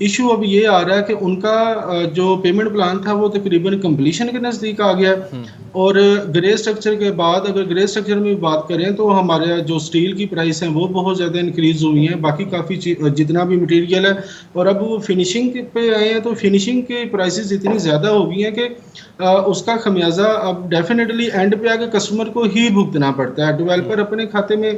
Issue اب یہ آ رہا ہے کہ ان کا جو پیمنٹ پلان تھا وہ تقریباً کمپلیشن کے نزدیک آ گیا، اور گرے اسٹرکچر کے بعد اگر گرے اسٹرکچر میں بات کریں تو ہمارے جو اسٹیل کی پرائس ہیں وہ بہت زیادہ انکریز ہوئی ہیں، باقی کافی جتنا بھی مٹیریل ہے، اور اب وہ فنیشنگ پہ آئے ہیں تو فنیشنگ کی پرائسز اتنی زیادہ ہو گئی ہیں کہ اس کا خمیازہ اب ڈیفینیٹلی اینڈ پہ آ کے کسٹمر کو ہی بھگتنا پڑتا ہے. ڈیولپر اپنے کھاتے میں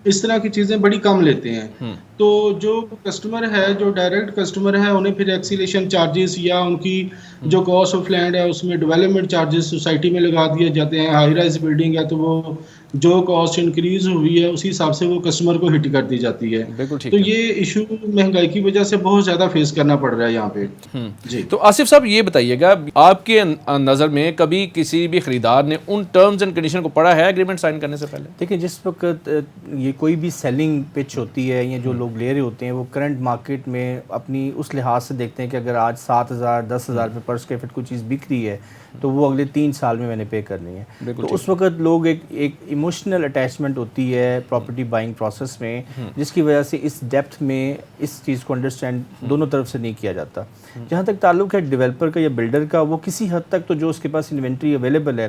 اس طرح کی چیزیں بڑی کم لیتے ہیں، تو جو کسٹمر ہے، جو ڈائریکٹ کسٹمر ہے، انہیں پھر ایکسیلیشن چارجز یا ان کی جو کاسٹ آف لینڈ ہے اس میں ڈیولپمنٹ چارجز سوسائٹی میں لگا دیے جاتے ہیں. ہائی رائز بلڈنگ ہے تو وہ جو کاسٹ انکریز ہوئی ہے اسی حساب سے وہ کسٹمر کو ہٹ کر دی جاتی ہے. تو یہ ایشو مہنگائی کی وجہ سے بہت زیادہ فیس کرنا پڑ رہا ہے یہاں پہ. جی تو آصف صاحب یہ بتائیے گا، آپ کے نظر میں کبھی کسی بھی خریدار نے ان ٹرمز اینڈ کنڈیشن کو پڑھا ہے ایگریمنٹ سائن کرنے سے پہلے؟ دیکھیں، جس وقت یہ کوئی بھی سیلنگ پچ ہوتی ہے یا جو لوگ لے رہے ہوتے ہیں وہ کرنٹ مارکیٹ میں اپنی اس لحاظ سے دیکھتے ہیں کہ اگر آج 7,000 10,000 روپے پر اسکوائر فٹ کوئی چیز بک رہی ہے تو وہ اگلے 3 سال میں نے پے کرنی ہے. تو اس وقت لوگ ایک ایموشنل اٹیچمنٹ ہوتی ہے پراپرٹی بائنگ پروسیس میں، جس کی وجہ سے اس ڈیپتھ میں اس چیز کو انڈرسٹینڈ دونوں طرف سے نہیں کیا جاتا. جہاں تک تعلق ہے ڈیولپر کا یا بلڈر کا، وہ کسی حد تک تو جو اس کے پاس انوینٹری اویلیبل ہے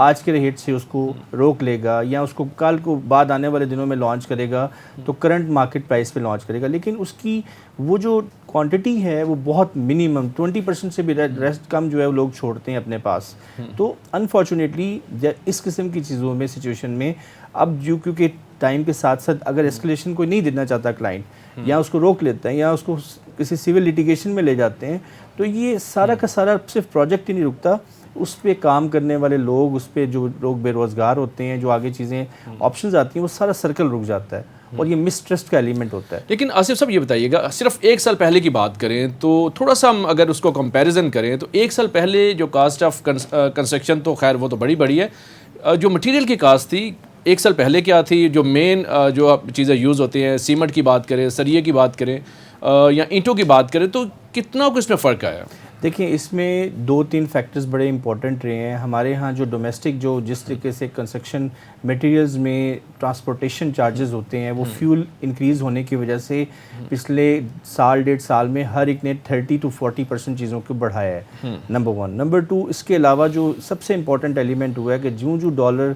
آج کے ریٹ سے اس کو روک لے گا یا اس کو کل کو بعد آنے والے دنوں میں لانچ کرے گا تو کرنٹ مارکیٹ پرائس پہ لانچ کرے گا، لیکن اس کی وہ جو کوانٹٹی ہے وہ بہت منیمم 20% سے بھی ریسٹ کم جو ہے وہ لوگ چھوڑتے ہیں اپنے پاس. تو انفارچونیٹلی اس قسم کی چیزوں میں سچویشن میں اب جو کیونکہ ٹائم کے ساتھ ساتھ اگر ایسکلیشن کوئی نہیں دینا چاہتا کلائنٹ یا اس کو روک لیتا ہے یا اس کو کسی سول لیٹیگیشن میں لے جاتے ہیں، تو یہ سارا کا سارا صرف پروجیکٹ ہی نہیں رکتا، اس پہ کام کرنے والے لوگ، اس پہ جو لوگ بے روزگار ہوتے ہیں، جو آگے چیزیں آپشنز آتی ہیں، وہ سارا سرکل رک جاتا ہے اور یہ مسٹرسٹ کا ایلیمنٹ ہوتا ہے. لیکن آصف صاحب یہ بتائیے گا، صرف 1 سال پہلے کی بات کریں تو تھوڑا سا ہم اگر اس کو کمپیریزن کریں تو 1 سال پہلے جو کاسٹ آف کنسٹرکشن تو خیر وہ تو بڑی ہے، جو مٹیریل کی کاسٹ تھی 1 سال پہلے کیا تھی، جو مین جو چیزیں یوز ہوتی ہیں، سیمنٹ کی بات کریں، سریے کی بات کریں یا اینٹوں کی بات کریں، تو کتنا کو اس میں فرق آیا؟ دیکھیں، اس میں 2-3 فیکٹرز بڑے امپورٹنٹ رہے ہیں. ہمارے ہاں جو ڈومیسٹک جو جس طریقے سے کنسٹرکشن میٹیریلز میں ٹرانسپورٹیشن چارجز ہوتے ہیں وہ فیول انکریز ہونے کی وجہ سے پچھلے سال 1.5 سال میں ہر ایک نے 30 to 40% چیزوں کو بڑھایا ہے. نمبر 1. نمبر 2، اس کے علاوہ جو سب سے امپورٹنٹ ایلیمنٹ ہوا ہے کہ جو ڈالر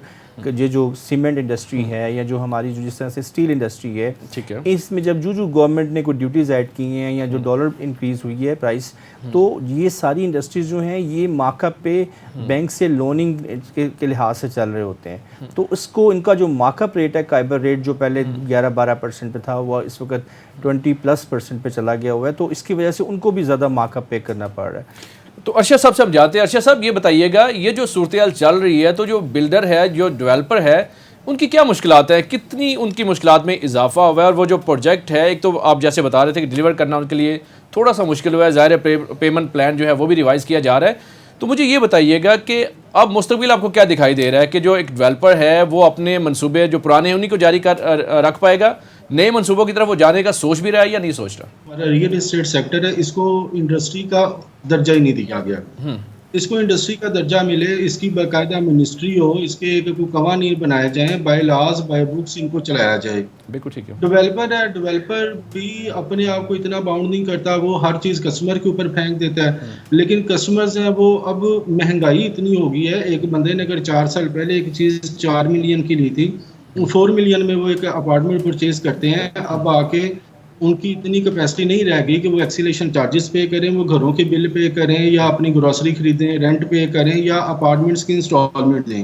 یہ جو سیمنٹ انڈسٹری ہے یا جو ہماری جو جس طرح سے اسٹیل انڈسٹری ہے، اس میں جب جو گورنمنٹ نے کوئی ڈیوٹیز ایڈ کی ہیں یا جو ڈالر انکریز ہوئی ہے پرائس، تو یہ ساری انڈسٹریز جو ہیں یہ مارک اپ پہ بینک سے لوننگ کے لحاظ سے چل رہے ہوتے ہیں. تو اس کو ان کا جو مارک اپ ریٹ ہے، کائبر ریٹ جو پہلے 11-12% پہ تھا وہ اس وقت 20+% پہ چلا گیا ہوا ہے، تو اس کی وجہ سے ان کو بھی زیادہ مارک اپ پے کرنا پڑ رہا ہے. تو ارشد صاحب سے ہم جاتے ہیں. ارشد صاحب یہ بتائیے گا، یہ جو صورتحال چل رہی ہے تو جو بلڈر ہے، جو ڈیولپر ہے، ان کی کیا مشکلات ہیں؟ کتنی ان کی مشکلات میں اضافہ ہوا ہے؟ اور وہ جو پروجیکٹ ہے، ایک تو آپ جیسے بتا رہے تھے کہ ڈیلیور کرنا ان کے لیے تھوڑا سا مشکل ہوا ہے، ظاہر ہے پیمنٹ پلان جو ہے وہ بھی ریوائز کیا جا رہا ہے. تو مجھے یہ بتائیے گا کہ اب مستقبل آپ کو کیا دکھائی دے رہا ہے کہ جو ایک ڈیولپر ہے وہ اپنے منصوبے جو پرانے ہیں انہیں کو جاری رکھ پائے گا، نئے منصوبوں کی طرف وہ جانے کا سوچ بھی رہا ہے یا نہیں سوچ رہا؟ ہمارا ریئل اسٹیٹ سیکٹر ہے، اس کو انڈسٹری کا درجہ ہی نہیں دیا گیا. اس کو انڈسٹری کا درجہ ملے، اس کی باقاعدہ منسٹری ہو، اس کے کوئی قوانین بنائے جائیں، بائی لاز بائی بکس ان کو چلایا جائے. بالکل ٹھیک ہے. ڈیولپر ہے، ڈیولپر بھی اپنے آپ کو اتنا باؤنڈ نہیں کرتا، وہ ہر چیز کسٹمر کے اوپر پھینک دیتا ہے. لیکن کسٹمرز ہیں وہ اب مہنگائی اتنی ہو گئی ہے، ایک بندے نے اگر 4 سال پہلے ایک چیز 4 ملین کی لی تھی، 4 ملین میں وہ ایک اپارٹمنٹ پرچیز کرتے ہیں. اب آ کے ان کی اتنی کیپیسٹی نہیں رہ گئی کہ وہ ایکسیلیشن چارجز پے کریں، وہ گھروں کے بل پے کریں یا اپنی گروسری خریدیں، رینٹ پے کریں یا اپارٹمنٹس کی انسٹالمنٹ دیں.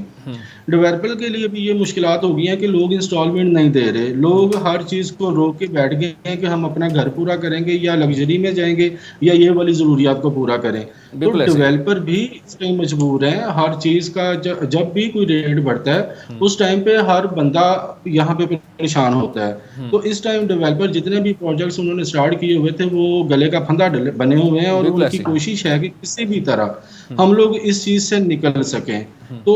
ڈیولپر کے لیے بھی یہ مشکلات ہو گئی ہیں کہ لوگ انسٹالمنٹ نہیں دے رہے، لوگ ہر چیز کو روک کے بیٹھ گئے ہیں کہ ہم اپنا گھر پورا کریں گے یا لگژری میں جائیں گے یا یہ والی ضروریات کو پورا کریں. تو ڈیولپر بھی اس ٹائم مجبور ہیں، ہر چیز کا جب بھی کوئی ریٹ بڑھتا ہے اس ٹائم پہ ہر بندہ یہاں پہ پریشان ہوتا ہے. تو اس ٹائم ڈیولپر جتنے بھی پروجیکٹس انہوں نے اسٹارٹ کیے ہوئے تھے وہ گلے کا پھندا بنے ہوئے ہیں اور ان کی کوشش ہے کہ کسی بھی طرح ہم لوگ اس چیز سے نکل سکیں. تو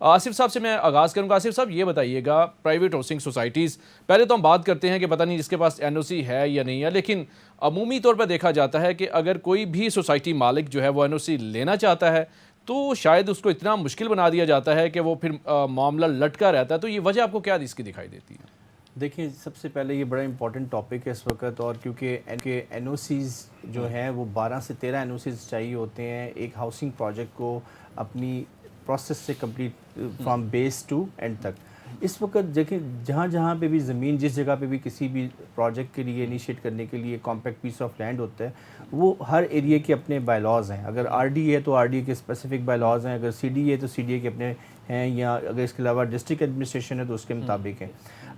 آصف صاحب سے میں آغاز کروں گا. آصف صاحب یہ بتائیے گا, پرائیویٹ ہاؤسنگ سوسائٹیز, پہلے تو ہم بات کرتے ہیں کہ پتہ نہیں جس کے پاس NOC ہے یا نہیں ہے, لیکن عمومی طور پر دیکھا جاتا ہے کہ اگر کوئی بھی سوسائٹی مالک جو ہے وہ NOC لینا چاہتا ہے تو شاید اس کو اتنا مشکل بنا دیا جاتا ہے کہ وہ پھر معاملہ لٹکا رہتا ہے. تو یہ وجہ آپ کو کیا اس کی دکھائی دیتی ہے؟ دیکھیں, سب سے پہلے یہ بڑا امپورٹنٹ ٹاپک ہے اس وقت, اور کیونکہ NOCs جو ہیں وہ 12 سے 13 NOCs چاہیے ہوتے ہیں ایک ہاؤسنگ پروجیکٹ کو اپنی پروسیس سے complete from base to end تک. اس وقت دیکھیں, جہاں پہ بھی زمین, جس جگہ پہ بھی کسی بھی پروجیکٹ کے لیے انیشیٹ کرنے کے لیے کمپیکٹ پیس آف لینڈ ہوتا ہے, وہ ہر ایریا کے اپنے بائی لاز ہیں. اگر RD ہے تو RD کے اسپیسیفک بائی لاز ہیں, اگر CDA ہے تو CDA کے اپنے ہیں, یا اگر اس کے علاوہ ڈسٹرکٹ ایڈمنسٹریشن ہے تو اس کے مطابق ہیں.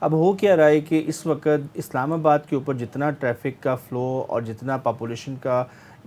اب ہو کیا رہا ہے کہ اس وقت اسلام آباد کے اوپر جتنا ٹریفک کا فلو اور جتنا پاپولیشن کا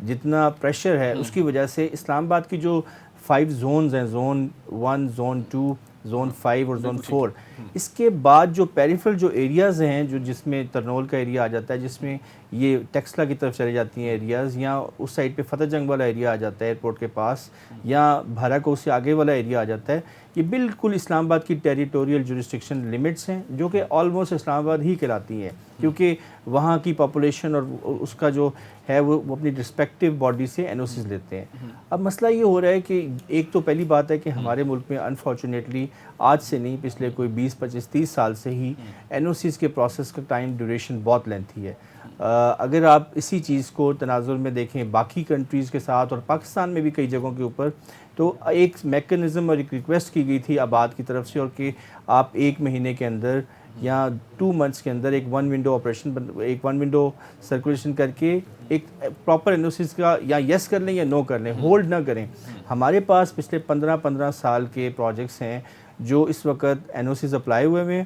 جتنا پریشر ہے, اس کی وجہ سے اسلام آباد کی جو 5 زونز ہیں, زون 1, زون 2, زون 5 اور زون 4, اس کے بعد جو پیریفرل جو ایریاز ہیں, جس میں ترنول کا ایریا آ جاتا ہے, جس میں یہ ٹیکسلا کی طرف چلی جاتی ہیں ایریاز, یا اس سائڈ پہ فتح جنگ والا ایریا آ جاتا ہے ایئرپورٹ کے پاس, یا بھارا کو سے آگے والا ایریا آ جاتا ہے, یہ بالکل اسلام آباد کی ٹیریٹوریل جورسڈکشن لمٹس ہیں, جو کہ آلموسٹ اسلام آباد ہی کہلاتی ہیں, کیونکہ وہاں کی پاپولیشن اور اس کا جو ہے وہ اپنی رسپیکٹیو باڈی سے NOCs لیتے ہیں. اب مسئلہ یہ ہو رہا ہے کہ ایک تو پہلی بات ہے کہ ہمارے ملک میں انفارچونیٹلی آج سے نہیں, پچھلے کوئی 20, 25, 30 سال سے ہی NOCs کے پروسیس کا ٹائم ڈیوریشن بہت لینتھی ہے. اگر آپ اسی چیز کو تناظر میں دیکھیں باقی کنٹریز کے ساتھ اور پاکستان میں بھی کئی جگہوں کے اوپر, تو ایک میکنزم اور ایک ریکویسٹ کی گئی تھی آباد کی طرف سے, اور کہ آپ 1 مہینے کے اندر یا 2 منتھس کے اندر ایک 1 ونڈو آپریشن, ایک 1 ونڈو سرکولیشن کر کے ایک پراپر NOCs کا یا یس کر لیں یا نو کر لیں, ہولڈ نہ کریں. ہمارے پاس پچھلے 15 سال کے پروجیکٹس ہیں جو اس وقت NOCs اپلائی ہوئے ہیں,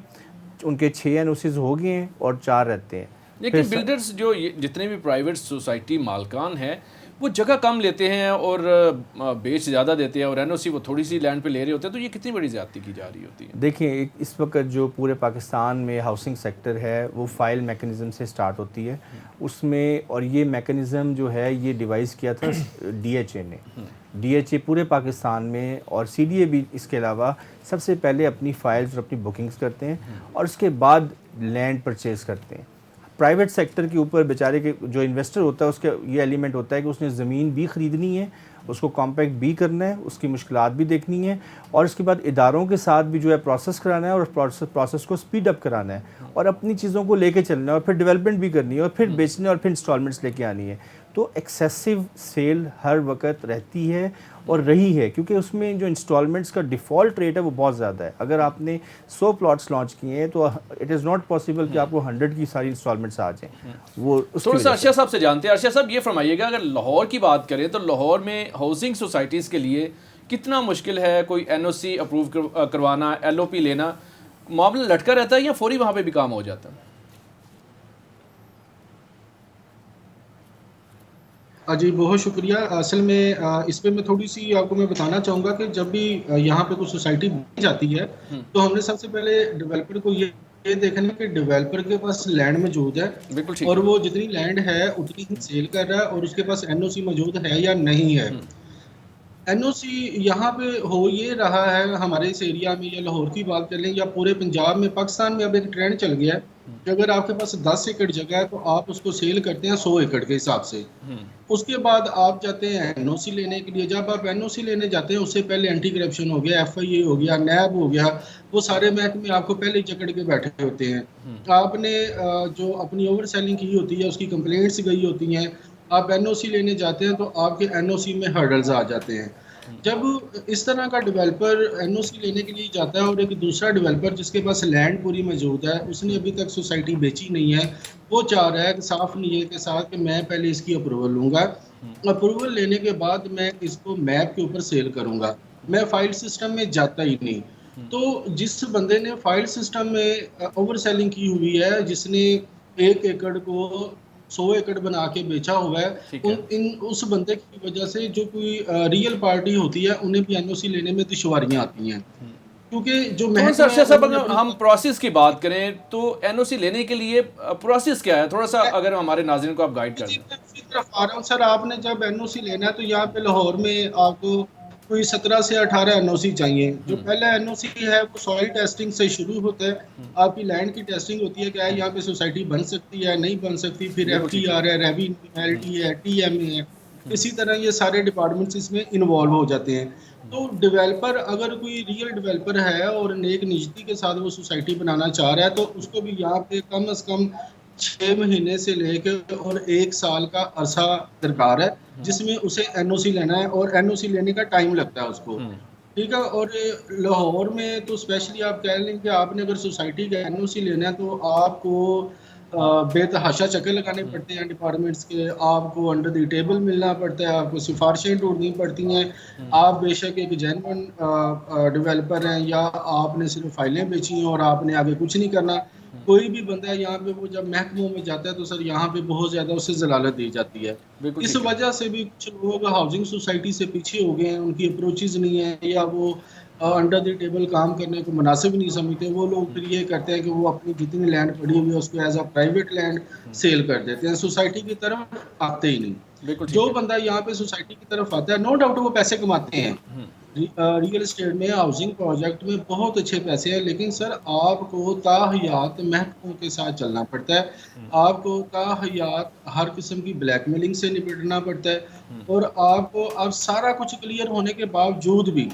ان کے 6 NOCs ہو گئے ہیں اور 4 رہتے ہیں. لیکن بلڈرز جو جتنے بھی پرائیویٹ سوسائٹی مالکان ہیں وہ جگہ کم لیتے ہیں اور بیچ زیادہ دیتے ہیں, اور NOC وہ تھوڑی سی لینڈ پہ لے رہے ہوتے ہیں, تو یہ کتنی بڑی زیادتی کی جا رہی ہوتی ہے؟ دیکھیں, اس وقت جو پورے پاکستان میں ہاؤسنگ سیکٹر ہے وہ فائل میکنزم سے سٹارٹ ہوتی ہے اس میں, اور یہ میکنزم جو ہے یہ ڈیوائز کیا تھا DHA نے. DHA پورے پاکستان میں اور CDA بھی اس کے علاوہ سب سے پہلے اپنی فائلز اور اپنی بکنگز کرتے ہیں, اور اس کے بعد لینڈ پرچیز کرتے ہیں. پرائیویٹ سیکٹر کے اوپر بیچارے کے جو انویسٹر ہوتا ہے اس کا یہ ایلیمنٹ ہوتا ہے کہ اس نے زمین بھی خریدنی ہے, اس کو کمپیکٹ بھی کرنا ہے, اس کی مشکلات بھی دیکھنی ہے, اور اس کے بعد اداروں کے ساتھ بھی جو ہے پروسیس کرانا ہے, اور پروسیس کو سپیڈ اپ کرانا ہے, اور اپنی چیزوں کو لے کے چلنا ہے, اور پھر ڈیولپمنٹ بھی کرنی ہے, اور پھر بیچنے, اور پھر انسٹالمنٹس لے کے آنی ہے. تو ایکسیسو سیل ہر وقت رہتی ہے اور رہی ہے, کیونکہ اس میں جو انسٹالمنٹس کا ڈیفالٹ ریٹ ہے وہ بہت زیادہ ہے. اگر آپ نے 100 پلاٹس لانچ کیے ہیں تو اٹ از ناٹ پاسبل کہ آپ کو 100 کی ساری انسٹالمنٹس آ جائیں. وہ تھوڑا سا ارشد صاحب سے جانتے ہیں. ارشد صاحب یہ فرمائیے گا, اگر لاہور کی بات کریں تو لاہور میں ہاؤسنگ سوسائٹیز کے لیے کتنا مشکل ہے کوئی NOC اپروو کروانا, LOP لینا, معاملہ لٹکا رہتا ہے یا فوری وہاں پہ بھی کام ہو جاتا ہے؟ جی بہت شکریہ. اصل میں اس پہ میں تھوڑی سی آپ کو میں بتانا چاہوں گا کہ جب بھی یہاں پہ کوئی سوسائٹی بنی جاتی ہے تو ہم نے سب سے پہلے ڈیولپر کو یہ دیکھنا کہ ڈیولپر کے پاس لینڈ موجود ہے, اور وہ جتنی لینڈ ہے اتنی ہی سیل کر رہا ہے, اور اس کے پاس NOC موجود ہے یا نہیں ہے. NOC یہاں پہ ہو یہ رہا ہے ہمارے اس ایریا میں, یا لاہور کی بات کر لیں یا پورے پنجاب میں, پاکستان میں اب ایک ٹرینڈ چل گیا ہے کہ اگر آپ کے پاس 10 ایکڑ جگہ ہے تو آپ اس کو سیل کرتے ہیں 100 ایکڑ کے حساب سے. اس کے بعد آپ جاتے ہیں NOC لینے کے لیے. جب آپ NOC لینے جاتے ہیں اس سے پہلے اینٹی کرپشن ہو گیا, FIA ہو گیا, نیب ہو گیا, وہ سارے محکمے آپ کو پہلے جکڑ کے بیٹھے ہوتے ہیں. آپ نے جو اپنی اوور سیلنگ کی ہوتی ہے اس کی کمپلینٹس گئی ہوتی ہیں, آپ NOC لینے جاتے ہیں تو آپ کے NOC میں ہرڈلز آ جاتے ہیں. جب اس طرح کا ڈیولپر NOC لینے کے لیے جاتا ہے اور ایک دوسرا ڈیولپر جس کے پاس لینڈ پوری موجود ہے, اس نے ابھی تک سوسائٹی بیچی نہیں ہے, وہ چاہ رہا ہے کہ صاف نیت کے ساتھ کہ میں پہلے اس کی اپروول لوں گا, اپروول لینے کے بعد میں اس کو میپ کے اوپر سیل کروں گا, میں فائل سسٹم میں جاتا ہی نہیں. تو جس بندے نے فائل سسٹم میں اوور سیلنگ کی ہوئی ہے, جس نے 1 ایکڑ کو 100 ایکڑ بنا کے بیچا ہوا ہے, اس بندے کی وجہ سے جو کوئی ریئل پارٹی ہوتی ہے انہیں بھی NOC لینے میں دشواریاں آتی ہیں. کیونکہ جو ہم پروسیس کی بات کریں تو NOC لینے کے لیے پروسیس کیا ہے, تھوڑا سا اگر ہمارے ناظرین کو آپ گائیڈ کر دیں. سر آپ نے جب NOC لینا ہے تو یہاں پہ لاہور میں آپ کو کوئی 17 سے 18 NOC چاہیے. جو پہلا NOC ہے وہ سوائل ٹیسٹنگ سے شروع ہوتا ہے. آپ کی لینڈ کی ٹیسٹنگ ہوتی ہے کہ یہاں پہ سوسائٹی بن سکتی ہے نہیں بن سکتی. پھر FTR ہے, ریونیوٹی ہے, TMA ہے. اسی طرح یہ سارے ڈپارٹمنٹس اس میں انوالو ہو جاتے ہیں. تو ڈیولپر اگر کوئی ریئل ڈیولپر ہے اور نیک نیتی کے ساتھ وہ سوسائٹی بنانا چاہ رہا ہے تو اس کو بھی یہاں پہ کم از کم 6 مہینے سے لے کے اور 1 سال کا عرصہ درکار ہے, جس میں اسے NOC لینا ہے, اور NOC لینے کا ٹائم لگتا ہے اس کو. ٹھیک ہے. اور لاہور میں تو اسپیشلی آپ کہہ لیں کہ آپ نے اگر سوسائٹی کا NOC لینا ہے تو آپ کو بے تحاشا چکر لگانے پڑتے ہیں ڈپارٹمنٹس کے. آپ کو انڈر دی ٹیبل ملنا پڑتا ہے, آپ کو سفارشیں ڈھونڈنی پڑتی ہیں. آپ بے شک ایک جینون ڈیولپر ہیں یا آپ نے صرف فائلیں بیچی ہیں اور آپ نے آگے کچھ نہیں کرنا. کوئی بھی بندہ یہاں پہ وہ جب محکموں میں جاتا ہے تو سر یہاں پہ بہت زیادہ اسے ضلالت دی جاتی ہے. اس وجہ سے بھی کچھ لوگ ہاؤسنگ سوسائٹی سے پیچھے ہو گئے ہیں, ان کی اپروچز نہیں ہیں یا وہ انڈر دی ٹیبل کام کرنے کو مناسب نہیں سمجھتے. وہ لوگ پھر یہ کرتے ہیں کہ وہ اپنی جتنی لینڈ پڑی ہوئی ہے اس کو as a private land sale کر دیتے ہیں, سوسائٹی کی طرف آتے ہی نہیں. جو بندہ یہاں پہ سوسائٹی کی طرف آتا ہے نو ڈاؤٹ وہ پیسے کماتے ہیں. ریئل اسٹیٹ میں ہاؤسنگ پروجیکٹ میں بہت اچھے پیسے ہیں, لیکن سر آپ کو تاحیات محکموں کے ساتھ چلنا پڑتا ہے. آپ کو تاحیات ہر قسم کی بلیک میلنگ سے نپٹنا پڑتا ہے, اور آپ کو اب سارا کچھ کلیئر ہونے کے باوجود بھی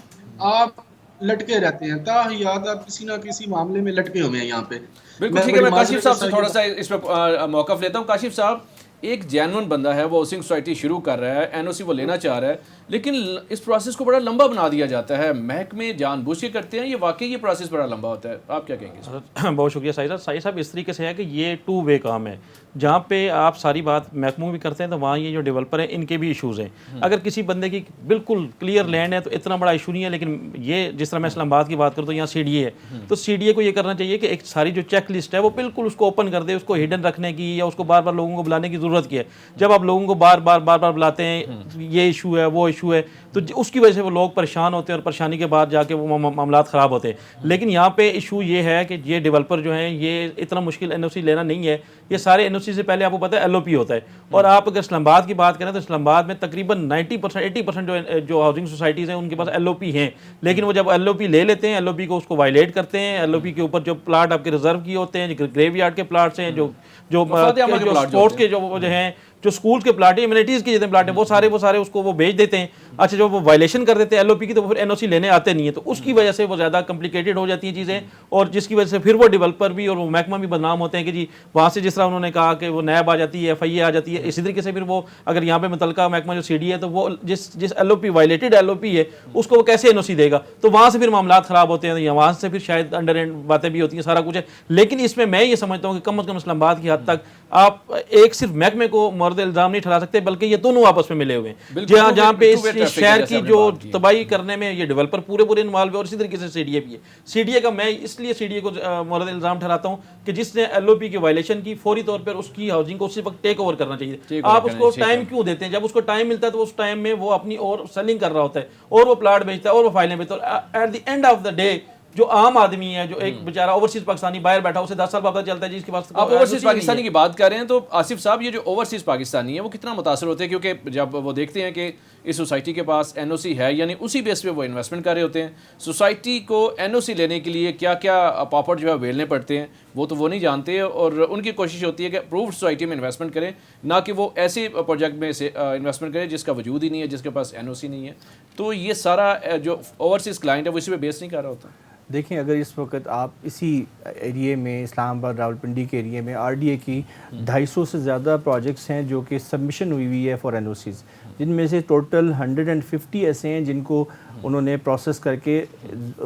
آپ لٹکے رہتے ہیں. تاحیات آپ کسی نہ کسی معاملے میں لٹکے ہوئے ہیں یہاں پہ. بالکل ٹھیک ہے. میں کاشف صاحب سے تھوڑا سا اس پہ موقف لیتا ہوں. کاشف صاحب, ایک جینون بندہ ہے, وہ ہاؤسنگ سوسائٹی شروع کر رہا ہے, NOC وہ لینا چاہ رہا ہے, لیکن اس پروسیس کو بڑا لمبا بنا دیا جاتا ہے. محکمے جان بوجھ کے کرتے ہیں, یہ واقعی یہ پروسیس بڑا لمبا ہوتا ہے. آپ کیا کہیں گے؟ بہت شکریہ سائی صاحب. اس طریقے سے ہے کہ یہ 2 وے کام ہے. جہاں پہ آپ ساری بات محکموں بھی کرتے ہیں تو وہاں یہ جو ڈیولپر ہیں ان کے بھی ایشوز ہیں. اگر کسی بندے کی بالکل کلیئر لینڈ ہے تو اتنا بڑا ایشو نہیں ہے, لیکن یہ جس طرح میں اسلام آباد کی بات کروں تو یہاں CDA ہے, تو CDA کو یہ کرنا چاہیے کہ ایک ساری جو چیک لسٹ ہے وہ بالکل اس کو اوپن کر دے. اس کو ہڈن رکھنے کی یا اس کو بار بار لوگوں کو بلانے کی ضرورت کی ہے. جب آپ لوگوں کو بار بار بلاتے ہیں یہ ایشو ہے وہ ایشو ہے تو اس کی وجہ سے وہ لوگ پریشان ہوتے ہیں, اور پریشانی کے بعد جا کے وہ معاملات خراب ہوتے ہیں. لیکن یہاں پہ ایشو یہ ہے کہ یہ ڈیولپر جو ہیں یہ اتنا مشکل NOC لینا نہیں ہے. یہ سارے NOC سے پہلے آپ کو پتہ ہے LOP ہوتا ہے. اور آپ اگر اسلام آباد کی بات کریں تو اسلام آباد میں تقریباً 90% 80% جو ہاؤسنگ سوسائٹیز ہیں ان کے پاس LOP ہیں, لیکن وہ جب LOP لے لیتے ہیں LOP کو اس کو وائلیٹ کرتے ہیں. LOP کے اوپر جو پلاٹ آپ کے ریزرو کیے ہوتے ہیں, گریو یارڈ کے پلاٹس ہیں, جو اسپورٹس کے جو ہیں, جو اسکول کے پلاٹ ہیں, ایمینٹیز کے جتنے پلاٹ ہیں, وہ سارے اس کو وہ بیچ دیتے ہیں. اچھا جب وہ وائلیشن کر دیتے ہیں LOP کی تو وہ پھر NOC لینے آتے نہیں ہیں. تو اس کی وجہ سے وہ زیادہ کمپلیکیٹڈ ہو جاتی ہیں چیزیں, اور جس کی وجہ سے پھر وہ ڈیولپر بھی اور وہ محکمہ بھی بدنام ہوتے ہیں کہ جی وہاں سے جس طرح انہوں نے کہا کہ وہ نیب آ جاتی ہے, FIA آ جاتی ہے. اسی طریقے سے پھر وہ اگر یہاں پہ متعلقہ محکمہ جو CDA ہے تو وہ جس LOP وائلیٹڈ LOP ہے اس کو وہ کیسے NOC دے گا, تو وہاں سے پھر معاملات خراب ہوتے ہیں. وہاں سے پھر شاید انڈر اینڈ باتیں بھی ہوتی ہیں, سارا کچھ ہے. لیکن اس میں یہ سمجھتا ہوں کہ کم از کم اسلام آباد کی حد تک آپ ایک صرف محکمے کو مورد الزام نہیں ٹھہرا سکتے, بلکہ یہ دونوں آپس میں ملے ہوئے ہیں. جہاں پہ اس شہر کی جو تباہی کرنے میں یہ ڈیولپر پورے انوالو ہے, اور اسی طریقے سے CDA بھی ہے. CDA کا میں اس لیے CDA کو مورد الزام ٹھہراتا ہوں کہ جس نے LOP کی وائلیشن کی فوری طور پر اس کی ہاؤسنگ کو اسی وقت ٹیک اوور کرنا چاہیے. آپ اس کو ٹائم کیوں دیتے ہیں؟ جب اس کو ٹائم ملتا ہے تو اس ٹائم میں وہ اپنی اور سیلنگ کر رہا ہوتا ہے, اور وہ پلاٹ بیچتا ہے, اور وہ فائلیں بیچتا ہے. At the end of the day جو عام آدمی ہے, جو ایک بیچارہ اوورسیز پاکستانی باہر بیٹھا, اسے 10 سال بعد پتہ چلتا ہے جی اس کے پاس. آپ اوورسیز پاکستانی کی بات کر رہے ہیں تو آصف صاحب یہ جو اوورسیز پاکستانی ہے وہ کتنا متاثر ہوتے ہیں؟ کیونکہ جب وہ دیکھتے ہیں کہ اس سوسائٹی کے پاس NOC ہے, یعنی اسی بیس پہ وہ انویسٹمنٹ کر رہے ہوتے ہیں. سوسائٹی کو NOC لینے کے لیے کیا کیا پاپڑ جو ہے ویلنے پڑتے ہیں وہ تو وہ نہیں جانتے, اور ان کی کوشش ہوتی ہے کہ اپرووڈ سوسائٹی میں انویسٹمنٹ کریں, نہ کہ وہ ایسے پروجیکٹ میں انویسٹمنٹ کریں جس کا وجود ہی نہیں ہے, جس کے پاس NOC نہیں ہے. تو یہ سارا جو اوورسیز کلائنٹ ہے وہ اسی پہ بیس نہیں کر رہا ہوتا. دیکھیں اگر اس وقت آپ اسی ایریے میں اسلام آباد راولپنڈی کے ایریے میں RDA کی 250 سے زیادہ پروجیکٹس ہیں جو کہ سبمیشن ہوئی ہے فار NOCs, جن میں سے ٹوٹل 150 ایسے ہیں جن کو انہوں نے پروسیس کر کے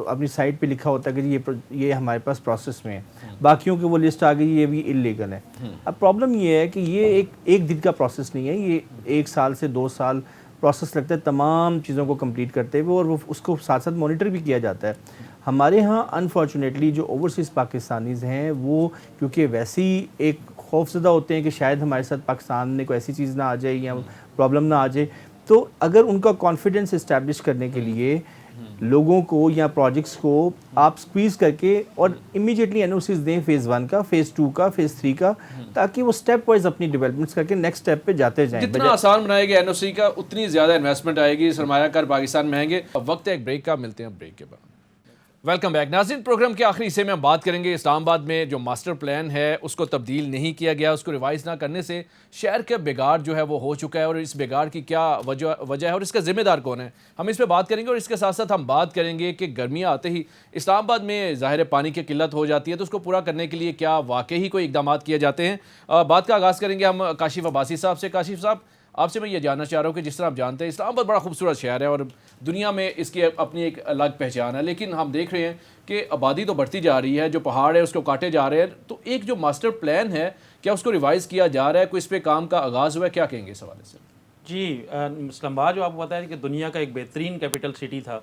اپنی سائٹ پہ لکھا ہوتا ہے کہ یہ ہمارے پاس پروسیس میں ہے. باقیوں کی وہ لسٹ آ گئی, یہ بھی انلیگل ہے. اب پرابلم یہ ہے کہ یہ ایک دن کا پروسیس نہیں ہے, یہ 1 سال سے 2 سال پروسیس لگتا ہے تمام چیزوں کو کمپلیٹ کرتے ہوئے, اور وہ اس کو ساتھ ساتھ مانیٹر بھی کیا جاتا ہے. ہمارے ہاں انفارچونیٹلی جو اوورسیز پاکستانیز ہیں وہ کیونکہ ویسے ہی ایک خوف زدہ ہوتے ہیں کہ شاید ہمارے ساتھ پاکستان میں کوئی ایسی چیز نہ آ جائے یا پرابلم نہ آ جائے, تو اگر ان کا کانفیڈنس اسٹیبلش کرنے کے لیے لوگوں کو یا پروجیکٹس کو آپ سکویز کر کے اور امیجیٹلی این او سیز دیں فیز 1 کا، فیز 2 کا، فیز 3 کا، تاکہ وہ اسٹیپ وائز اپنی ڈیولپمنٹس کر کے نیکسٹ اسٹیپ پہ جاتے جائیں. جتنا آسان بنائے گا این او سی کا اتنی زیادہ انویسٹمنٹ آئے گی، سرمایہ کار پاکستان میں آئیں گے. وقت ہے ایک بریک کا، ملتے ہیں بریک کے بعد. ویلکم بیک ناظرین. پروگرام کے آخری حصے میں ہم بات کریں گے اسلام آباد میں جو ماسٹر پلان ہے اس کو تبدیل نہیں کیا گیا، اس کو ریوائز نہ کرنے سے شہر کا بگاڑ جو ہے وہ ہو چکا ہے، اور اس بگاڑ کی کیا وجہ ہے اور اس کا ذمہ دار کون ہے، ہم اس پہ بات کریں گے. اور اس کے ساتھ ساتھ ہم بات کریں گے کہ گرمیاں آتے ہی اسلام آباد میں ظاہر پانی کی قلت ہو جاتی ہے، تو اس کو پورا کرنے کے لیے کیا واقعی کوئی اقدامات کیے جاتے ہیں. بات کا آغاز کریں گے ہم کاشف عباسی صاحب سے. کاشف صاحب، آپ سے میں یہ جاننا چاہ رہا ہوں کہ جس طرح آپ جانتے ہیں اسلام آباد بڑا خوبصورت شہر ہے اور دنیا میں اس کی اپنی ایک الگ پہچان ہے، لیکن ہم دیکھ رہے ہیں کہ آبادی تو بڑھتی جا رہی ہے، جو پہاڑ ہے اس کو کاٹے جا رہے ہیں. تو ایک جو ماسٹر پلان ہے کیا اس کو ریوائز کیا جا رہا ہے، کوئی اس پہ کام کا آغاز ہوا ہے، کیا کہیں گے اس حوالے سے؟ جی، اسلام آباد جو آپ کو بتایا کہ دنیا کا ایک بہترین کیپٹل سٹی تھا،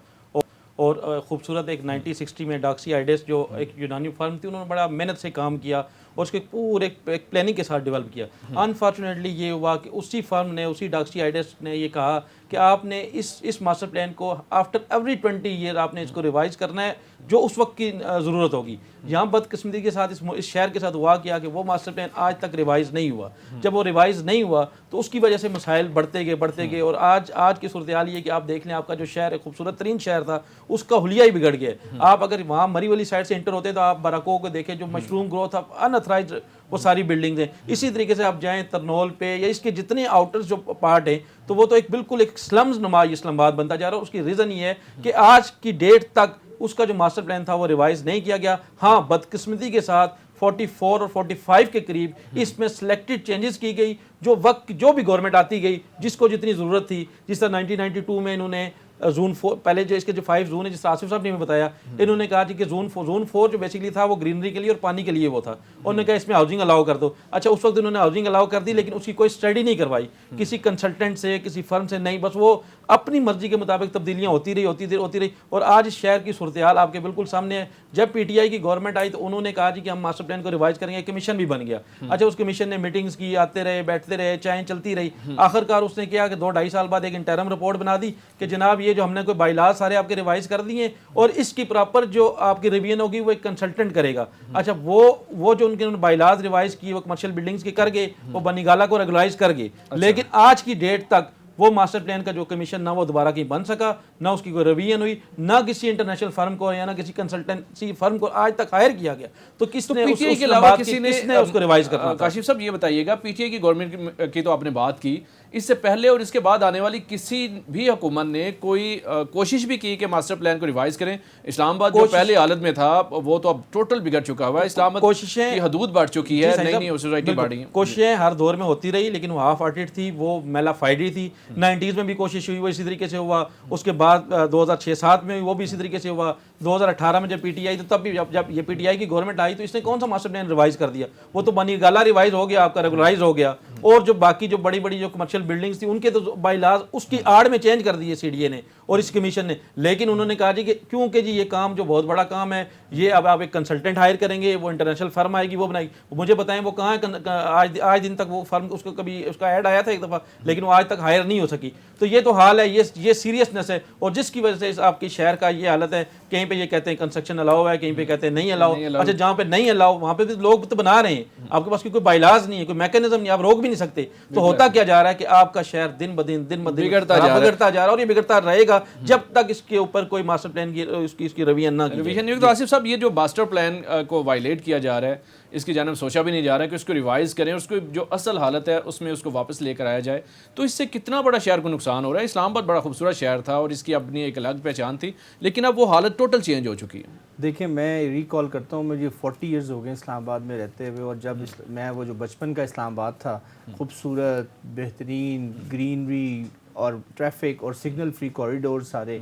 اور خوبصورت ایک 1960 میں ڈاکسی آئیڈیس جو ایک یونانی فرم تھی، انہوں نے بڑا محنت سے کام کیا اور اس کے پورے ایک پلاننگ کے ساتھ ڈیولپ کیا. انفارچونیٹلی یہ ہوا کہ اسی فرم نے، اسی ڈاکسی آئیڈیس نے یہ کہا کہ آپ نے اس ماسٹر پلان کو آفٹر ایوری 20 ایئر آپ نے اس کو ریوائز کرنا ہے جو اس وقت کی ضرورت ہوگی. یہاں بدقسمتی کے ساتھ اس شہر کے ساتھ ہوا کیا کہ وہ ماسٹر پلان آج تک ریوائز نہیں ہوا. جب وہ ریوائز نہیں ہوا تو اس کی وجہ سے مسائل بڑھتے گئے اور آج کی صورتحال یہ کہ آپ دیکھ لیں آپ کا جو شہر ہے، خوبصورت ترین شہر تھا، اس کا حلیہ ہی بگڑ گیا. آپ اگر وہاں مری والی سائڈ سے انٹر ہوتے تو آپ براکو کو دیکھیں، جو مشروم گروتھ اناتھرائزڈ وہ ساری بلڈنگز ہیں. اسی طریقے سے آپ جائیں ترنول پہ یا اس کے جتنے آؤٹرز جو پارٹ ہیں تو وہ تو ایک بالکل ایک سلمز نما اسلام آباد بنتا جا رہا ہے. اس کی ریزن یہ ہے کہ آج کی ڈیٹ تک اس کا جو ماسٹر پلان تھا وہ ریوائز نہیں کیا گیا. ہاں، بدقسمتی کے ساتھ 44 اور 45 کے قریب اس میں سلیکٹڈ چینجز کی گئی، جو بھی گورنمنٹ آتی گئی جس کو جتنی ضرورت تھی. جس طرح 1992 میں انہوں نے زون 4 پہلے جو اس کے جو 5 زون ہے، جس آصف صاحب نے بھی بتایا، انہوں نے کہا کہ زون 4 جو بیسیکلی تھا وہ گرینری کے لیے اور پانی کے لیے وہ تھا. انہوں نے کہا اس میں ہاؤسنگ الاؤ کر دو. اچھا، اس وقت انہوں نے ہاؤسنگ الاؤ کر دی لیکن اس کی کوئی اسٹڈی نہیں کروائی کسی کنسلٹنٹ سے، کسی فرم سے نہیں، بس وہ اپنی مرضی کے مطابق تبدیلیاں ہوتی رہی. اور آج اس شہر کی صورتحال آپ کے بالکل سامنے ہے. جب پی ٹی آئی کی گورنمنٹ آئی تو انہوں نے کہا کہ ہم ماسٹر پلان کو ریوائز کریں گے. کمیشن بھی بن گیا. اچھا، اس کمیشن نے میٹنگز کی، آتے رہے، بیٹھتے رہے، چائیں چلتی رہی. آخرکار اس نے کیا کہ 2-2.5 سال بعد ایک انٹرم رپورٹ بنا دی کہ جناب یہ جو ہم نے کوئی بائی لاز سارے آپ کے ریوائز کر دیے اور اس کی پراپر جو آپ کی ریویژن ہوگی وہ ایک کنسلٹنٹ کرے گا. اچھا، وہ جو ان کے بائی لاز ریوائز کی وہ کمرشل بلڈنگز کے کر گئے، وہ بنی گالا کو ریگولائز کر گئے. لیکن آج کی ڈیٹ تک وہ ماسٹر پلان کا جو کمیشن نہ وہ دوبارہ کہیں بن سکا، نہ اس کی کوئی ریویژن ہوئی، نہ کسی انٹرنیشنل فرم کو یا نہ کسی کنسلٹنسی فرم کو آج تک ہائر کیا گیا. تو کس نے پی ٹی آئی کے علاوہ کسی نے اس کو ریوائز کرنا تھا؟ کاشف صاحب یہ بتائیے گا، پی ٹی آئی کی گورنمنٹ کی تو آپ نے بات کی، اس سے پہلے اور اس کے بعد آنے والی کسی بھی حکومت نے کوئی کوشش بھی کی کہ ماسٹر پلان کو ریوائز کریں؟ اسلام آباد جو پہلے حالت میں تھا وہ تو اب ٹوٹل بگڑ چکا ہوا ہے. اسلام آباد کی حدود بڑھ چکی ہے، نئی سوسائٹی بڑھی ہیں. کوششیں ہر دور میں ہوتی رہی لیکن وہ ہاف ہارٹیڈ تھی، وہ میلا فائڈی تھی. 90s میں بھی کوشش ہوئی، وہ اسی طریقے سے ہوا. اس کے بعد 2006-7 میں وہ بھی اسی طریقے سے ہوا. 2018 میں جب پی ٹی آئی تب بھی جب یہ پی ٹی آئی کی گورنمنٹ آئی تو اس نے کون سا ماسٹر پلان ریوائز کر دیا؟ وہ تو بنی گالا ریوائز ہو گیا، آپ کا ریگولائز ہو گیا. اور جو باقی جو بڑی جو کمرشل بلڈنگز تھی ان کے تو بائی لاز اس کی آڑ میں چینج کر دیے سی ڈی اے نے اور اس کمیشن نے. لیکن انہوں نے کہا کہ کیونکہ یہ کام جو بہت بڑا کام ہے، یہ اب آپ ایک کنسلٹنٹ ہائر کریں گے، وہ انٹرنیشنل فرم آئے گی، وہ بنائے گی. مجھے بتائیں وہ کہاں ہے؟ آج دن تک وہ فرم اس کو کبھی اس کا ایڈ آیا تھا ایک دفعہ، لیکن وہ آج تک ہائر نہیں ہو سکی. تو یہ تو حال ہے، یہ سیریسنس ہے اور جس کی وجہ سے آپ کی شہر کا یہ حالت ہے. کہیں پہ یہ کہتے ہیں کنسٹرکشن الاؤ ہے، کہیں پہ کہتے ہیں نہیں الاؤ. اچھا، جہاں پہ نہیں الاؤ وہاں پہ بھی لوگ تو بنا رہے ہیں، آپ کے پاس کوئی بائی لاز نہیں ہے، کوئی میکینزم نہیں، آپ روک بھی نہیں سکتے. تو ہوتا کیا جا رہا ہے کہ آپ کا شہر دن بدن بگڑتا جا رہا ہے اور یہ بگڑتا رہے گا جب تک اس کے اوپر کوئی ماسٹر پلان کی اس کی رویہ نہ کی. تو آصف صاحب، یہ جو ماسٹر پلان کو وائلیٹ کیا جا رہا ہے، اس کی جانب سوچا بھی نہیں جا رہا ہے کہ اس کو ریوائز کریں، اس کو جو اصل حالت ہے اس میں اس کو واپس لے کر آیا جائے. تو اس سے کتنا بڑا شہر کو نقصان ہو رہا ہے؟ اسلام آباد بڑا خوبصورت شہر تھا اور اس کی اپنی ایک الگ پہچان تھی، لیکن اب وہ حالت ٹوٹل چینج ہو چکی ہے. دیکھیں، میں ریکال کرتا ہوں، مجھے 40 ایئرز ہو گئے اسلام آباد میں رہتے ہوئے، اور جب میں وہ جو بچپن کا اسلام آباد تھا، خوبصورت، بہترین گرینری اور ٹریفک اور سگنل فری کوریڈور سارے،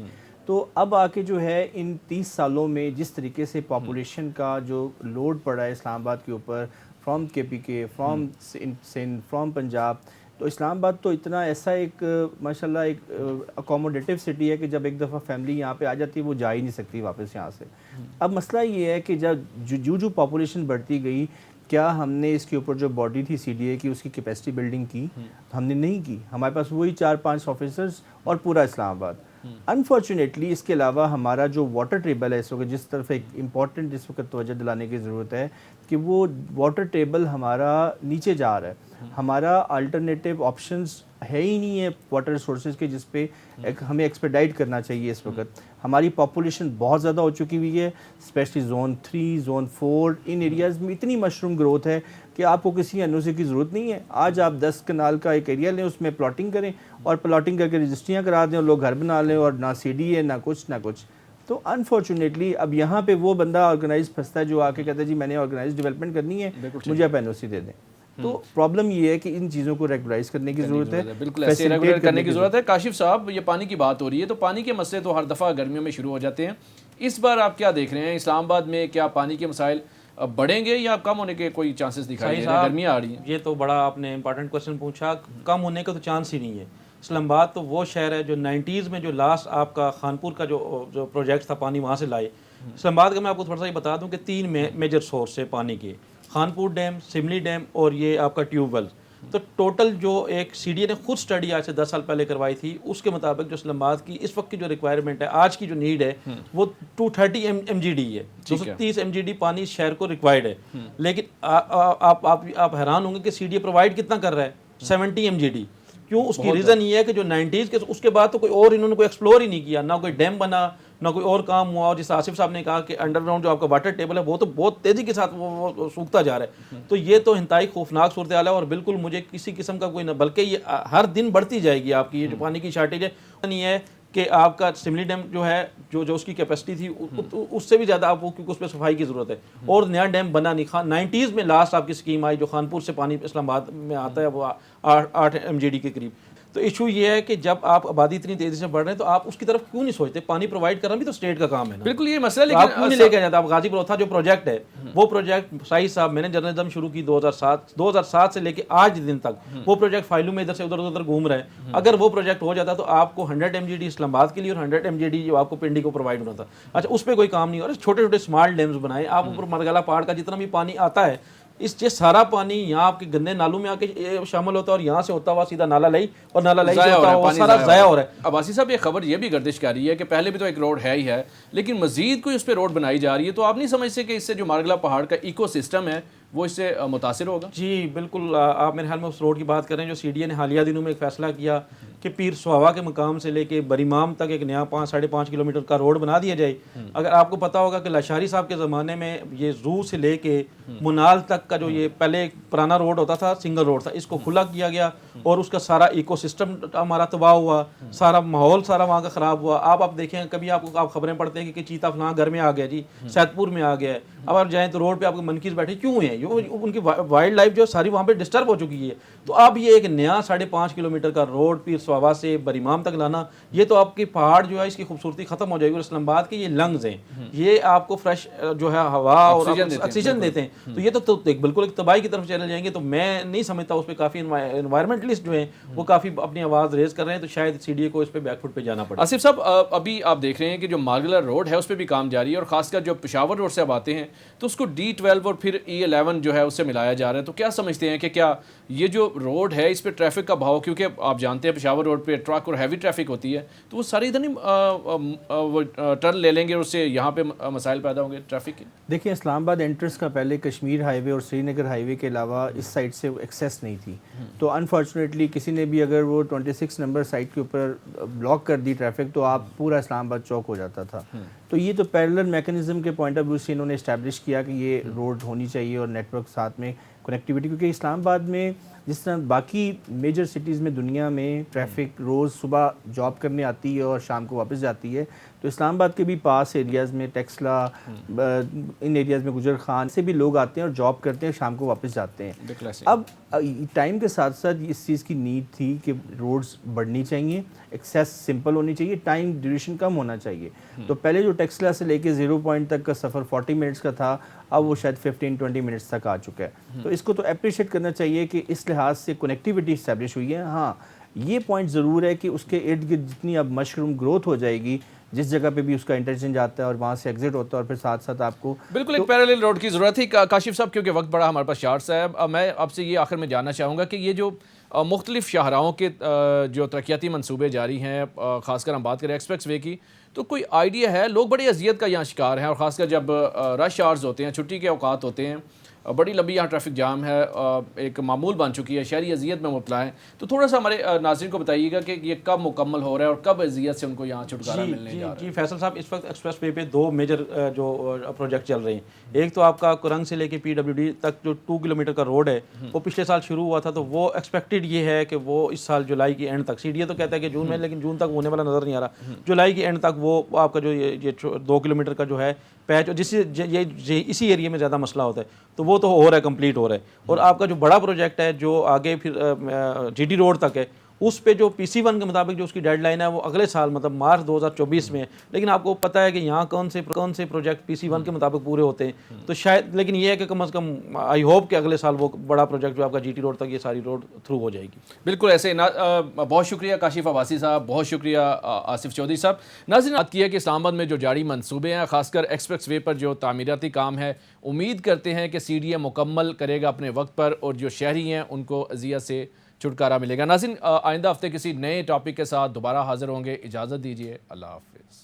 تو اب آ کے جو ہے ان 30 سالوں میں جس طریقے سے پاپولیشن کا جو لوڈ پڑا ہے اسلام آباد کے اوپر، فرام کے پی کے، فرام سندھ، فرام پنجاب، تو اسلام آباد تو اتنا ایسا ایک ماشاءاللہ ایک اکوموڈیٹیو سٹی ہے کہ جب ایک دفعہ فیملی یہاں پہ آ جاتی ہے وہ جا ہی نہیں سکتی واپس یہاں سے. اب مسئلہ یہ ہے کہ جب جو پاپولیشن بڑھتی گئی، کیا ہم نے اس کے اوپر جو باڈی تھی سی ڈی اے کی، اس کی کیپیسٹی بلڈنگ کی؟ ہم نے نہیں کی. ہمارے پاس وہی 4-5 آفیسرز اور پورا اسلام آباد. انفارچونیٹلی اس کے علاوہ ہمارا جو واٹر ٹیبل ہے اس وقت، جس طرف ایک امپورٹنٹ اس وقت توجہ دلانے کی ضرورت ہے کہ وہ واٹر ٹیبل ہمارا نیچے جا رہا ہے. ہمارا الٹرنیٹیو آپشنز ہے ہی نہیں ہے واٹر ریسورسز کے جس پہ ہمیں ایکسپیڈائٹ کرنا چاہیے. اس وقت ہماری پاپولیشن بہت زیادہ ہو چکی ہوئی ہے، اسپیشلی زون 3 زون 4 ان ایریاز میں اتنی مشروم گروتھ ہے کہ آپ کو کسی این او سی کی ضرورت نہیں ہے. آج آپ 10 کنال کا ایک ایریا لیں، اس میں پلاٹنگ کریں اور پلاٹنگ کر کے رجسٹریاں کرا دیں اور لوگ گھر بنا لیں، اور نہ سی ڈی ہے نہ کچھ. تو انفارچونیٹلی اب یہاں پہ وہ بندہ آرگنائز پھنستا ہے جو آ کے کہتا ہے جی میں نے آرگنائز ڈیولپمنٹ کرنی ہے، مجھے آپ این او سی دے دیں. تو پرابلم یہ ہے کہ ان چیزوں کو ریگولائز کرنے کی ضرورت ہے، بالکل ایسے ریگولیٹ کرنے کی ضرورت ہے. کاشف صاحب، یہ پانی کی بات ہو رہی ہے تو پانی کے مسئلے تو ہر دفعہ گرمیوں میں شروع ہو جاتے ہیں. اس بار آپ کیا دیکھ رہے ہیں اسلام آباد میں؟ کیا پانی کے مسائل بڑھیں گے یا کم ہونے کے کوئی چانسز دکھائی دے رہے ہیں؟ گرمیاں آ رہی ہیں. یہ تو بڑا آپ نے امپارٹنٹ کوشچن پوچھا. کم ہونے کا تو چانس ہی نہیں ہے. اسلام آباد تو وہ شہر ہے جو 90s میں جو لاسٹ آپ کا خانپور کا جو پروجیکٹ تھا پانی وہاں سے لائے. اسلام آباد کا میں آپ کو تھوڑا سا یہ بتا دوں کہ 3 میجر سورس ہے پانی کے: خانپور ڈیم، سملی ڈیم اور یہ آپ کا ٹیوب ویل. تو ٹوٹل جو ایک سی ڈی اے نے خود اسٹڈی آج سے 10 سال پہلے کروائی تھی، اس کے مطابق جو اسلام آباد کی اس وقت کی جو ریکوائرمنٹ ہے، آج کی جو نیڈ ہے وہ 230 ایم جی ڈی ہے. 230 ایم جی ڈی پانی اس شہر کو ریکوائرڈ ہے. لیکن آپ حیران ہوں گے کہ سی ڈی اے پرووائڈ کتنا کر رہا ہے؟ 70 ایم جی ڈی. کیوں؟ اس کی ریزن یہ ہے کہ جو 90s کے اس کے بعد تو کوئی اور انہوں نے کوئی ایکسپلور ہی نہیں کیا، نہ کوئی ڈیم بنا نہ کوئی اور کام ہوا. اور جس آصف صاحب نے کہا کہ انڈر گراؤنڈ جو آپ کا واٹر ٹیبل ہے وہ تو بہت تیزی کے ساتھ وہ سوکھتا جا رہا ہے. تو یہ تو انتہائی خوفناک صورتحال ہے، اور بالکل مجھے کسی قسم کا کوئی نہ، بلکہ یہ ہر دن بڑھتی جائے گی آپ کی یہ جو پانی کی شارٹیج ہے. نہیں ہے کہ آپ کا سملی ڈیم جو ہے جو اس کی کیپیسٹی تھی اس سے بھی زیادہ آپ کو، کیونکہ اس پہ صفائی کی ضرورت ہے اور نیا ڈیم بنا نہیں. 90s میں لاسٹ آپ کی اسکیم آئی جو خانپور سے پانی اسلام آباد میں آتا ہے، وہ 8 ایم جی ڈی کے قریب. تو ایشو یہ ہے کہ جب آپ آبادی اتنی تیزی سے بڑھ رہے ہیں تو آپ اس کی طرف کیوں نہیں سوچتے؟ پانی پرووائڈ کرنا بھی تو اسٹیٹ کا کام ہے نا. بالکل یہ مسئلہ، لیکن آپ کیوں نہیں لے کے جاتے؟ آپ غازی پور جو پروجیکٹ ہے، وہ پروجیکٹ سعید صاحب میں نے جرنلزم شروع کی 2007 سے لے کے آج دن تک وہ پروجیکٹ فائلوں میں ادھر سے ادھر گھوم رہے ہیں. اگر وہ پروجیکٹ ہو جاتا تو آپ کو 100 ایم جی ڈی اسلام آباد کے لیے اور 100 ایم جی ڈی جو آپ کو پنڈی کو پرووائڈ ہونا تھا. اچھا اس پہ کوئی کام نہیں ہو رہا. چھوٹے چھوٹے اسمال ڈیمز بنائے آپ. اوپر مرگلا پہاڑ کا جتنا بھی پانی آتا ہے، یہ سارا پانی یہاں آپ کے گندے نالوں میں آ کے شامل ہوتا ہے، اور یہاں سے ہوتا ہوا سیدھا نالا لئی، اور نالا لئی سے ہوتا ہوا سارا ضائع ہو رہا ہے. عباسی صاحب، یہ خبر یہ بھی گردش کر رہی ہے کہ پہلے بھی تو ایک روڈ ہے ہی ہے، لیکن مزید کوئی اس پہ روڈ بنائی جا رہی ہے. تو آپ نہیں سمجھتے کہ اس سے جو مارگلا پہاڑ کا ایکو سسٹم ہے وہ اس سے متاثر ہوگا؟ جی بالکل. آپ میرے خیال میں اس روڈ کی بات کر رہے ہیں جو سی ڈی اے نے حالیہ دنوں میں ایک فیصلہ کیا کہ پیر سواوا کے مقام سے لے کے بریمام تک ایک نیا 5.5 کلومیٹر کا روڈ بنا دیا جائے. اگر آپ کو پتا ہوگا کہ لاشاری صاحب کے زمانے میں یہ زو سے لے کے منال تک کا جو یہ پہلے ایک پرانا روڈ ہوتا تھا، سنگل روڈ تھا، اس کو کھلا کیا گیا اور اس کا سارا ایکو سسٹم ہمارا تباہ ہوا، سارا ماحول سارا وہاں کا خراب ہوا. آپ دیکھیں کبھی آپ خبریں پڑھتے ہیں کہ چیتا فلاں گھر میں آ گیا جی، سیت پور میں آ گیا ہے. اب آپ جائیں تو روڈ پہ آپ کو منکیز بیٹھے کیوں ہیں؟ ان کی وائلڈ لائف جو ساری وہاں پہ ڈسٹرب ہو چکی ہے. تو اب یہ ایک نیا 5.5 کلومیٹر کا روڈ پیر سواوا سے بریمام تک لانا، یہ تو آپ کی پہاڑ جو ہے اس کی خوبصورتی ختم ہو جائے گی. اور اسلام آباد کے یہ لنگز ہیں، یہ آپ کو فریش جو ہے ہوا اور آکسیجن دیتے ہیں. تو یہ تو بالکل ایک تباہی کی طرف چلے جائیں گے. تو میں نہیں سمجھتا اس پہ کافی انوائرمنٹلسٹ جو ہیں وہ کافی اپنی آواز ریز کر رہے ہیں. تو شاید سی ڈی اے کو اس پہ بیک فٹ پہ جانا پڑے. آصف صاحب، ابھی آپ دیکھ رہے ہیں کہ جو مارگلا روڈ ہے اس پہ بھی کام جاری ہے، اور خاص کر جو پشاور روڈ سے اب آتے ہیں تو اس کو D12 اور پھر E11 جو ہے اس سے ملایا جا رہا ہے. تو کیا سمجھتے ہیں کہ کیا یہ جو روڈ ہے اس پہ ٹریفک کا بہاؤ، کیونکہ آپ جانتے ہیں پشاور روڈ پہ ٹرک اور ہیوی ٹریفک ہوتی ہے، تو وہ ساری ادھر نہیں ٹرن لے لیں گے اور اس سے یہاں پہ مسائل پیدا ہوں گے ٹریفک کے؟ دیکھیں اسلام آباد انٹرنس کا پہلے کشمیر ہائی وے اور سری نگر ہائی وے کے علاوہ اس سائڈ سے ایکسیس نہیں تھی. تو انفارچونیٹلی کسی نے بھی اگر وہ 26 نمبر سائٹ کے اوپر بلاک کر دی ٹریفک تو آپ پورا اسلام آباد چوک ہو جاتا تھا. تو یہ تو پیرلل میکانزم کے پوائنٹ آف ویو سے انہوں نے اسٹیبلش کیا کہ یہ روڈ ہونی چاہیے اور نیٹ ورک ساتھ میں کنیکٹیوٹی، کیونکہ اسلام آباد میں جس طرح باقی میجر سٹیز میں دنیا میں ٹریفک روز صبح جاب کرنے آتی ہے اور شام کو واپس جاتی ہے، تو اسلام آباد کے بھی پاس ایریاز میں ٹیکسلا، ان ایریاز میں گجر خان سے بھی لوگ آتے ہیں اور جاب کرتے ہیں، شام کو واپس جاتے ہیں. اب ٹائم کے ساتھ ساتھ اس چیز کی نیڈ تھی کہ روڈز بڑھنی چاہیے، ایکسیس سمپل ہونی چاہیے، ٹائم ڈیوریشن کم ہونا چاہیے. تو پہلے جو ٹیکسلا سے لے کے 0 پوائنٹ تک کا سفر 40 منٹس کا تھا، اب وہ شاید 15-20 منٹس تک آ چکا ہے. تو اس کو تو اپریشیٹ کرنا چاہیے کہ اس لحاظ سے کنیکٹیوٹی اسٹیبلش ہوئی ہے. ہاں یہ پوائنٹ ضرور ہے کہ اس کے ارد گرد جتنی اب مشروم گروتھ ہو جائے گی جس جگہ پہ بھی اس کا انٹرچینج آتا ہے اور وہاں سے ایگزٹ ہوتا ہے اور پھر ساتھ ساتھ آپ کو بالکل ایک پیرالل روڈ کی ضرورت تھی. کاشف صاحب کیونکہ وقت بڑا ہمارے پاس شارٹس ہے, میں آپ سے یہ آخر میں جاننا چاہوں گا کہ یہ جو مختلف شاہراہوں کے جو ترقیاتی منصوبے جاری ہیں, خاص کر ہم بات کریں ایکسپریس وے کی, تو کوئی آئیڈیا ہے؟ لوگ بڑی اذیت کا یہاں شکار ہیں, اور خاص کر جب رش آورز ہوتے ہیں, چھٹی کے اوقات ہوتے ہیں, بڑی لمبی یہاں ٹریفک جام ہے, ایک معمول بن چکی ہے, شہری اذیت میں مبتلا ہیں. تو تھوڑا سا ہمارے ناظرین کو بتائیے گا کہ یہ کب مکمل ہو رہا ہے اور کب اذیت سے ان کو یہاں چھٹکارا ملنے جا رہا ہے؟ جی فیصل صاحب, اس وقت ایکسپریس وے پہ 2 میجر جو پروجیکٹ چل رہے ہیں. ایک تو آپ کا کرنگ سے لے کے PWD تک جو 2 کلومیٹر کا روڈ ہے وہ پچھلے سال شروع ہوا تھا, تو وہ ایکسپیکٹڈ یہ ہے کہ وہ اس سال جولائی کی اینڈ تک, CDA تو کہتا ہے کہ جون میں, لیکن جون تک ہونے والا نظر نہیں آ رہا, جولائی کی اینڈ تک وہ آپ کا جو یہ 2 کلومیٹر کا جو ہے پیچ, جس سے اسی ایریا میں زیادہ مسئلہ ہوتا ہے, تو وہ تو ہو رہا ہے, کمپلیٹ ہو رہا ہے. اور آپ کا جو بڑا پروجیکٹ ہے جو آگے پھر GT روڈ تک ہے, اس پہ جو PC1 کے مطابق جو اس کی ڈیڈ لائن ہے وہ اگلے سال مطلب مارچ 2024 میں ہے. لیکن آپ کو پتہ ہے کہ یہاں کون سے پروجیکٹ PC1 کے مطابق پورے ہوتے ہیں, تو شاید, لیکن یہ ہے کہ کم از کم آئی ہوپ کہ اگلے سال وہ بڑا پروجیکٹ جو آپ کا GT روڈ تک یہ ساری روڈ تھرو ہو جائے گی. بالکل ایسے بہت شکریہ کاشف عباسی صاحب, بہت شکریہ آصف چودھری صاحب. ناظرین, بات کی ہے کہ اسلام آباد میں جو جاری منصوبے ہیں, خاص کر ایکسپریس وے پر جو تعمیراتی کام ہے, امید کرتے ہیں کہ CDA مکمل کرے گا اپنے وقت پر, اور جو شہری ہیں ان کو اذیت سے چھٹکارا ملے گا. ناظرین, آئندہ ہفتے کسی نئے ٹاپک کے ساتھ دوبارہ حاضر ہوں گے. اجازت دیجیے, اللہ حافظ.